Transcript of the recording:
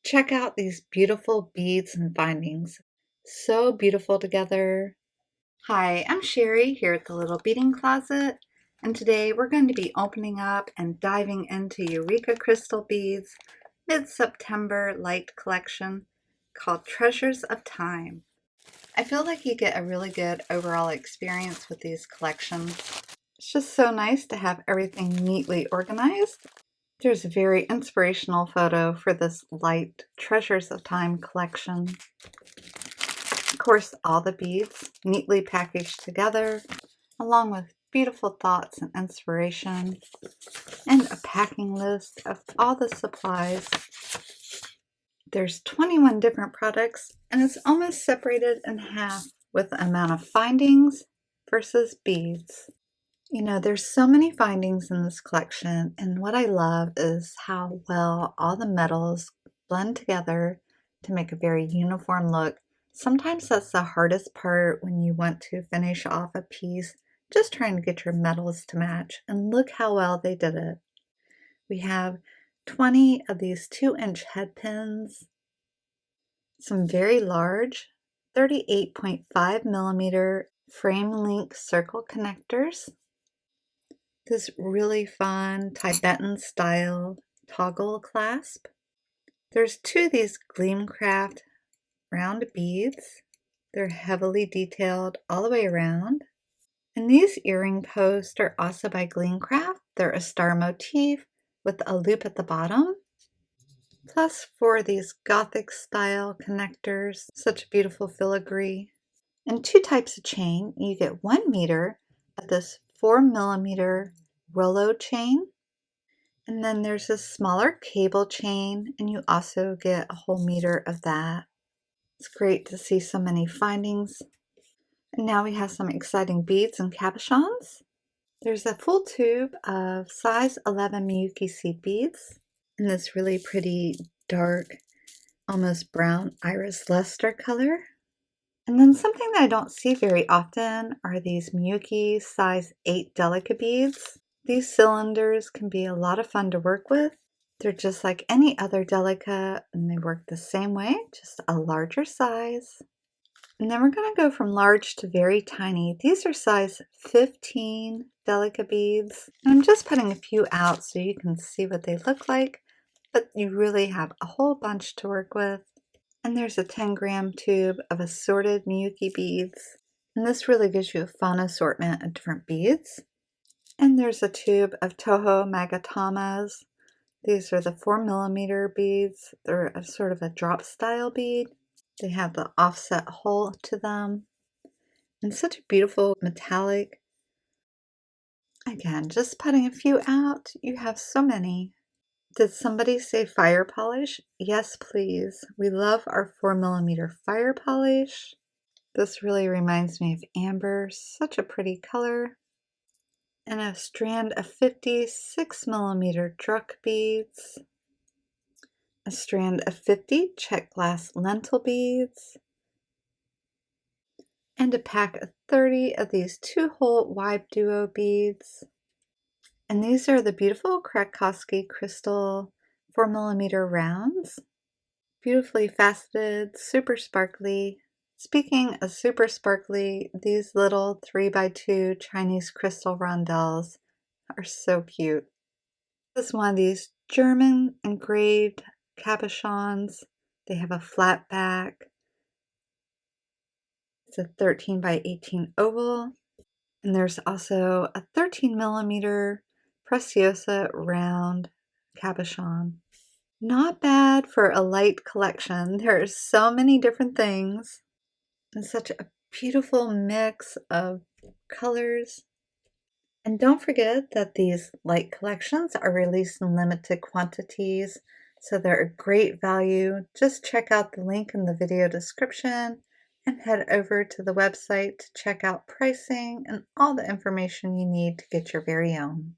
Check out these beautiful beads and findings. So beautiful together. Hi, I'm Sherry here at the Little Beading Closet, and today we're going to be opening up and diving into Eureka crystal beads mid-September LITE Collection called Treasures of Time. I feel like you get a really good overall experience with these collections. It's just so nice to have everything neatly organized. There's a very inspirational photo for this LITE Treasures of Time collection. Of course, all the beads neatly packaged together, along with beautiful thoughts and inspiration, and a packing list of all the supplies. There's 21 different products, and it's almost separated in half with the amount of findings versus beads. You know, there's so many findings in this collection, and what I love is how well all the metals blend together to make a very uniform look. Sometimes that's the hardest part when you want to finish off a piece, just trying to get your metals to match, and look how well they did it. We have 20 of these 2-inch head pins, some very large 38.5 millimeter frame link circle connectors, this really fun Tibetan style toggle clasp. There's 2 of these Gleamcraft round beads. They're heavily detailed all the way around. And these earring posts are also by Gleamcraft. They're a star motif with a loop at the bottom. Plus 4 of these Gothic style connectors, such beautiful filigree. And 2 types of chain. You get 1 meter of this 4 millimeter Rollo chain, and then there's a smaller cable chain, and you also get a whole meter of that. It's great to see so many findings. And now we have some exciting beads and cabochons. There's a full tube of size 11 Miyuki seed beads in this really pretty dark, almost brown iris luster color. And then something that I don't see very often are these Miyuki size 8 Delica beads. These cylinders can be a lot of fun to work with. They're just like any other Delica, and they work the same way, just a larger size. And then we're going to go from large to very tiny. These are size 15 Delica beads. And I'm just putting a few out so you can see what they look like, but you really have a whole bunch to work with. And there's a 10-gram tube of assorted Miyuki beads. And this really gives you a fun assortment of different beads. And there's a tube of Toho Magatamas. These are the 4 millimeter beads. They're a sort of a drop style bead. They have the offset hole to them. And such a beautiful metallic. Again, just putting a few out. You have so many. Did somebody say fire polish? Yes, please. We love our 4 millimeter fire polish. This really reminds me of amber. Such a pretty color. And a strand of 56 millimeter Druck beads, a strand of 50 check glass lentil beads, and a pack of 30 of these 2-hole wide duo beads. And these are the beautiful Krakowski crystal 4 millimeter rounds, beautifully faceted, super sparkly. Speaking of super sparkly, these little 3x2 Chinese crystal rondelles are so cute. This is one of these German engraved cabochons. They have a flat back. It's a 13 by 18 oval. And there's also a 13 millimeter Preciosa round cabochon. Not bad for a LITE collection. There's so many different things. And such a beautiful mix of colors. And don't forget that these LITE collections are released in limited quantities, so they're a great value. Just check out the link in the video description and head over to the website to check out pricing and all the information you need to get your very own.